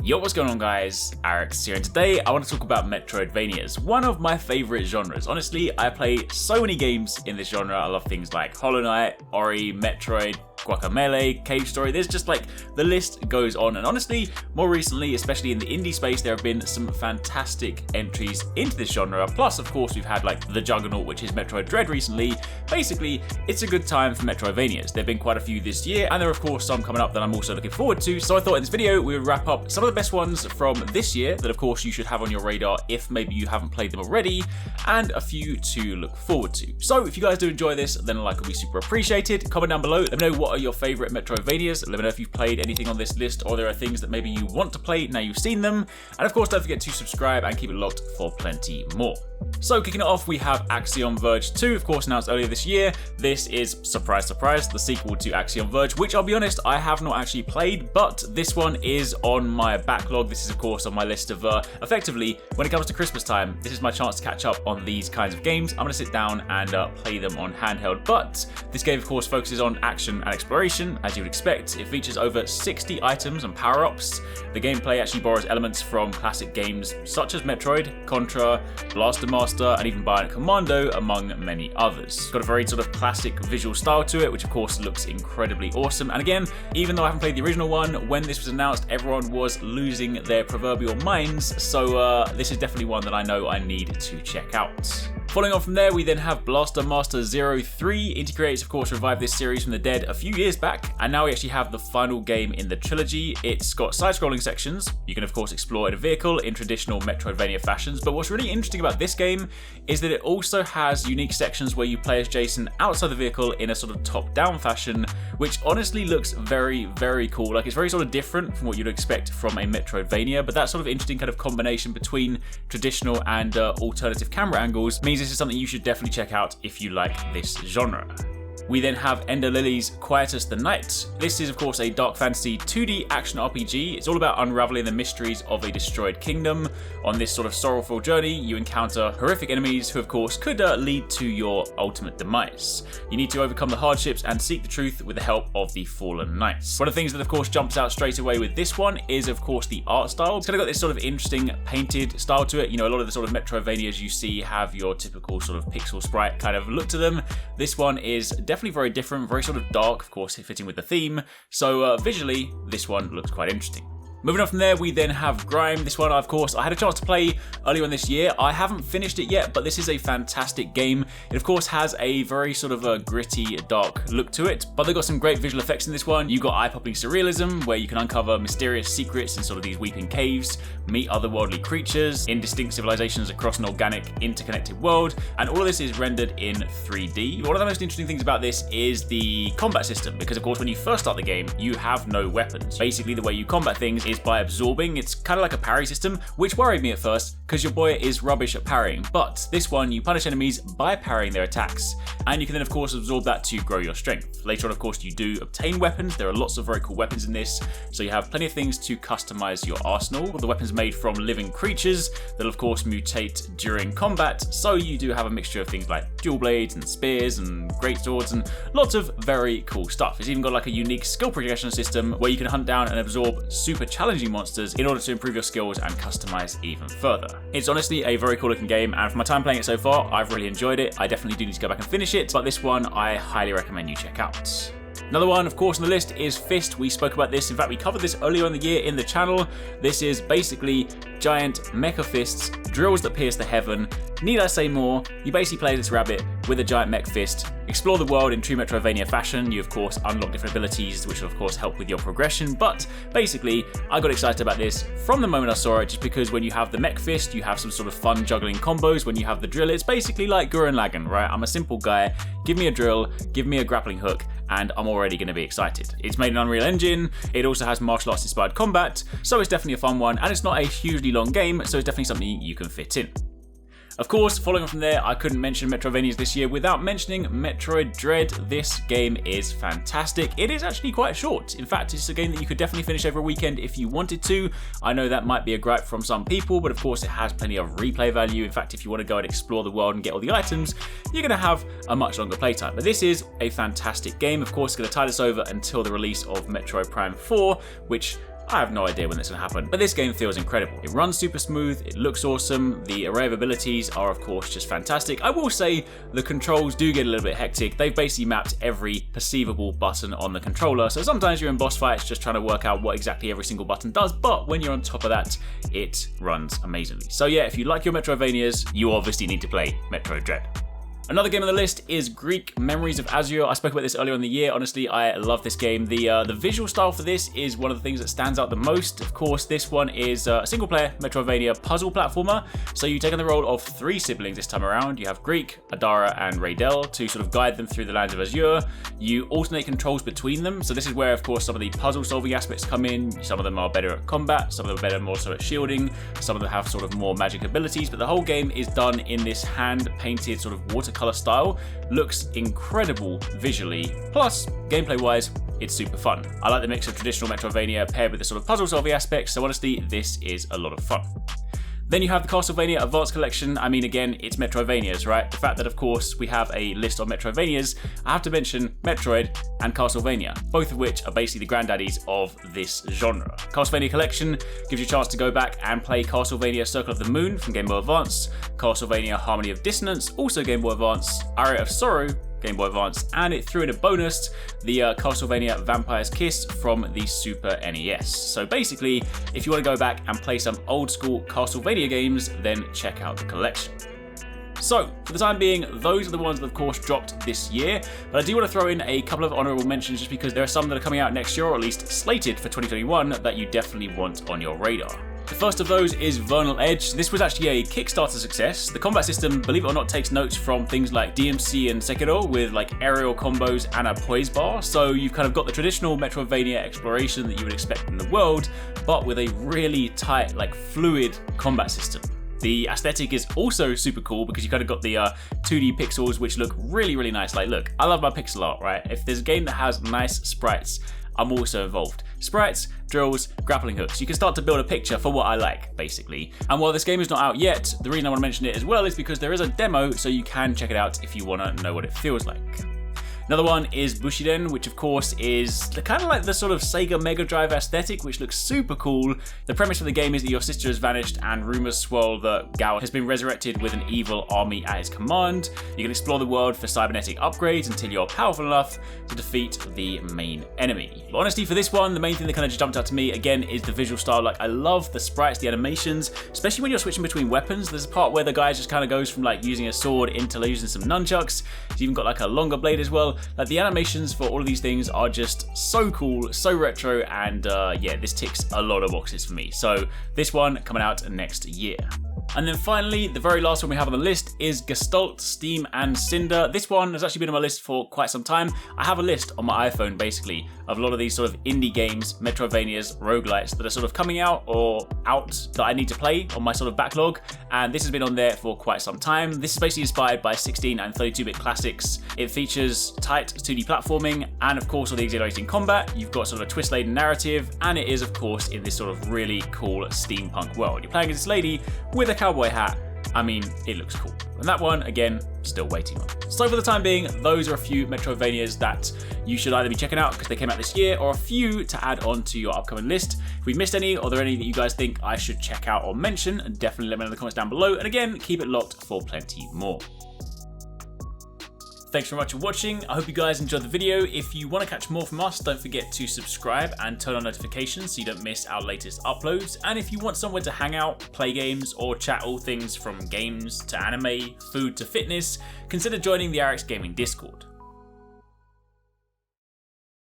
Yo, what's going on guys, AXIOM here, and today I want to talk about Metroidvanias, one of my favourite genres. Honestly, I play so many games in this genre. I love things like Hollow Knight, Ori, Metroid, Guacamelee, Cave Story. There's just like, the list goes on, and honestly, more recently, especially in the indie space, there have been some fantastic entries into this genre. Plus, of course, we've had like the juggernaut, which is Metroid Dread recently. Basically, it's a good time for Metroidvanias. There have been quite a few this year, and there are of course some coming up that I'm also looking forward to. So I thought in this video, we would wrap up some of the best ones from this year that of course you should have on your radar if maybe you haven't played them already, and a few to look forward to. So if you guys do enjoy this, then a like will be super appreciated. Comment down below, let me know what are your favorite Metroidvanias. Let me know if you've played anything on this list, or there are things that maybe you want to play now you've seen them. And of course, don't forget to subscribe and keep it locked for plenty more. So kicking it off, we have AXIOM VERGE 2, of course announced earlier this year. This is, surprise surprise, the sequel to AXIOM VERGE, which I'll be honest, I have not actually played, but this one is on my backlog. This is of course on my list of, effectively, when it comes to Christmas time, this is my chance to catch up on these kinds of games. I'm going to sit down and play them on handheld, but this game of course focuses on action and exploration, as you would expect. It features over 60 items and power-ups. The gameplay actually borrows elements from classic games such as Metroid, Contra, Blaster Master, and even Bionic Commando, among many others. It's got a very sort of classic visual style to it, which of course looks incredibly awesome. And again, even though I haven't played the original one, when this was announced, everyone was losing their proverbial minds. So this is definitely one that I know I need to check out. Following on from there, we then have Blaster Master 03. Inti Creates, of course, revived this series from the dead a few years back, and now we actually have the final game in the trilogy. It's got side-scrolling sections. You can, of course, explore in a vehicle in traditional Metroidvania fashions, but what's really interesting about this game is that it also has unique sections where you play as Jason outside the vehicle in a sort of top-down fashion, which honestly looks very, very cool. Like, it's very sort of different from what you'd expect from a Metroidvania, but that sort of interesting kind of combination between traditional and alternative camera angles means this is something you should definitely check out if you like this genre. We then have Ender Lilies Quietus the Night. This is of course a dark fantasy 2D action RPG. It's all about unraveling the mysteries of a destroyed kingdom. On this sort of sorrowful journey, you encounter horrific enemies who of course could lead to your ultimate demise. You need to overcome the hardships and seek the truth with the help of the fallen knights. One of the things that of course jumps out straight away with this one is of course the art style. It's kind of got this sort of interesting painted style to it. You know, a lot of the sort of Metroidvanias you see have your typical sort of pixel sprite kind of look to them. This one is definitely very different, very sort of dark, of course fitting with the theme. So visually, this one looks quite interesting. Moving on from there, we then have GRIME. This one, of course, I had a chance to play earlier on this year. I haven't finished it yet, but this is a fantastic game. It, of course, has a very sort of a gritty, dark look to it, but they've got some great visual effects in this one. You've got eye-popping surrealism, where you can uncover mysterious secrets in sort of these weeping caves, meet otherworldly creatures, indistinct civilizations across an organic, interconnected world, and all of this is rendered in 3D. One of the most interesting things about this is the combat system, because, of course, when you first start the game, you have no weapons. Basically, the way you combat things is by absorbing. It's kind of like a parry system, which worried me at first because your boy is rubbish at parrying, but this one you punish enemies by parrying their attacks, and you can then of course absorb that to grow your strength. Later on of course you do obtain weapons. There are lots of very cool weapons in this, so you have plenty of things to customize your arsenal. The weapons made from living creatures that of course mutate during combat, so you do have a mixture of things like dual blades and spears and great swords and lots of very cool stuff. It's even got like a unique skill progression system where you can hunt down and absorb super challenging monsters in order to improve your skills and customize even further. It's honestly a very cool looking game, and for my time playing it so far, I've really enjoyed it. I definitely do need to go back and finish it, but this one I highly recommend you check out. Another one, of course, on the list is F.I.S.T. We spoke about this. In fact, we covered this earlier in the year in the channel. This is basically giant mecha fists, drills that pierce the heaven. Need I say more? You basically play this rabbit with a giant mech fist, explore the world in true Metroidvania fashion. You, of course, unlock different abilities, which will, of course, help with your progression. But basically, I got excited about this from the moment I saw it, just because when you have the mech fist, you have some sort of fun juggling combos. When you have the drill, it's basically like Gurren Lagann, right? I'm a simple guy. Give me a drill, give me a grappling hook, and I'm already going to be excited. It's made in Unreal Engine. It also has martial arts inspired combat, so it's definitely a fun one, and it's not a hugely long game, so it's definitely something you can fit in. Of course, following on from there, I couldn't mention Metroidvanias this year without mentioning Metroid Dread. This game is fantastic. It is actually quite short. In fact, it's a game that you could definitely finish over a weekend if you wanted to. I know that might be a gripe from some people, but of course it has plenty of replay value. In fact, if you want to go and explore the world and get all the items, you're going to have a much longer playtime. But this is a fantastic game. Of course, it's going to tide us over until the release of Metroid Prime 4, which I have no idea when that's going to happen, but this game feels incredible. It runs super smooth, it looks awesome, the array of abilities are of course just fantastic. I will say the controls do get a little bit hectic. They've basically mapped every perceivable button on the controller, so sometimes you're in boss fights just trying to work out what exactly every single button does, but when you're on top of that, it runs amazingly. So yeah, if you like your Metroidvanias, you obviously need to play Metroid Dread. Another game on the list is GREAK Memories of AXIOM. I spoke about this earlier in the year. Honestly, I love this game. The visual style for this is one of the things that stands out the most. Of course, this one is a single-player Metroidvania puzzle platformer. So you take on the role of 3 siblings this time around. You have GREAK, Adara, and Raydell to sort of guide them through the lands of Azure. You alternate controls between them. So this is where, of course, some of the puzzle-solving aspects come in. Some of them are better at combat. Some of them are better more so at shielding. Some of them have sort of more magic abilities. But the whole game is done in this hand-painted sort of watercolor style. Looks incredible visually, plus gameplay wise it's super fun. I like the mix of traditional Metroidvania paired with the sort of puzzle solving aspects, so honestly this is a lot of fun. Then you have the Castlevania Advanced Collection. I mean, again, it's Metroidvanias, right? The fact that, of course, we have a list of Metroidvanias, I have to mention Metroid and Castlevania, both of which are basically the granddaddies of this genre. Castlevania Collection gives you a chance to go back and play Castlevania Circle of the Moon from Game Boy Advance, Castlevania Harmony of Dissonance, also Game Boy Advance, Aria of Sorrow, Game Boy Advance, and it threw in a bonus, the Castlevania Vampire's Kiss from the Super NES. So basically, if you want to go back and play some old school Castlevania games, then check out the collection. So, for the time being, those are the ones that of course dropped this year, but I do want to throw in a couple of honourable mentions just because there are some that are coming out next year, or at least slated for 2021, that you definitely want on your radar. The first of those is VERNAL Edge. This was actually a Kickstarter success. The combat system, believe it or not, takes notes from things like DMC and Sekiro with like aerial combos and a poise bar. So you've kind of got the traditional Metroidvania exploration that you would expect in the world, but with a really tight, like fluid combat system. The aesthetic is also super cool because you kind of got the 2D pixels which look really, really nice. Like, look, I love my pixel art, right? If there's a game that has nice sprites, I'm also involved. Sprites, drills, grappling hooks. You can start to build a picture for what I like, basically. And while this game is not out yet, the reason I want to mention it as well is because there is a demo, so you can check it out if you want to know what it feels like. Another one is Bushiden, which of course is kind of like the sort of Sega Mega Drive aesthetic, which looks super cool. The premise of the game is that your sister has vanished and rumors swirl that Gao has been resurrected with an evil army at his command. You can explore the world for cybernetic upgrades until you're powerful enough to defeat the main enemy. But honestly, for this one, the main thing that kind of just jumped out to me again is the visual style. Like, I love the sprites, the animations, especially when you're switching between weapons. There's a part where the guy just kind of goes from like using a sword into using some nunchucks. He's even got like a longer blade as well. Like, the animations for all of these things are just so cool, so retro, and yeah, this ticks a lot of boxes for me. So this one coming out next year. And then finally, the very last one we have on the list is GESTALT, Steam and Cinder. This one has actually been on my list for quite some time. I have a list on my iPhone, basically, of a lot of these sort of indie games, Metroidvanias, roguelites that are sort of coming out or out that I need to play on my sort of backlog. And this has been on there for quite some time. This is basically inspired by 16 and 32-bit classics. It features tight 2D platforming and of course all the exhilarating combat. You've got sort of a twist-laden narrative, and it is of course in this sort of really cool steampunk world. You're playing as this lady with a cowboy hat. I mean, it looks cool. And that one, again, still waiting on. So for the time being, those are a few Metroidvanias that you should either be checking out because they came out this year, or a few to add on to your upcoming list. If we missed any, or there are any that you guys think I should check out or mention, definitely let me know in the comments down below. And again, keep it locked for plenty more. Thanks very much for watching. I hope you guys enjoyed the video. If you want to catch more from us, don't forget to subscribe and turn on notifications so you don't miss our latest uploads. And if you want somewhere to hang out, play games, or chat all things from games to anime, food to fitness, consider joining the AXIOM Gaming Discord.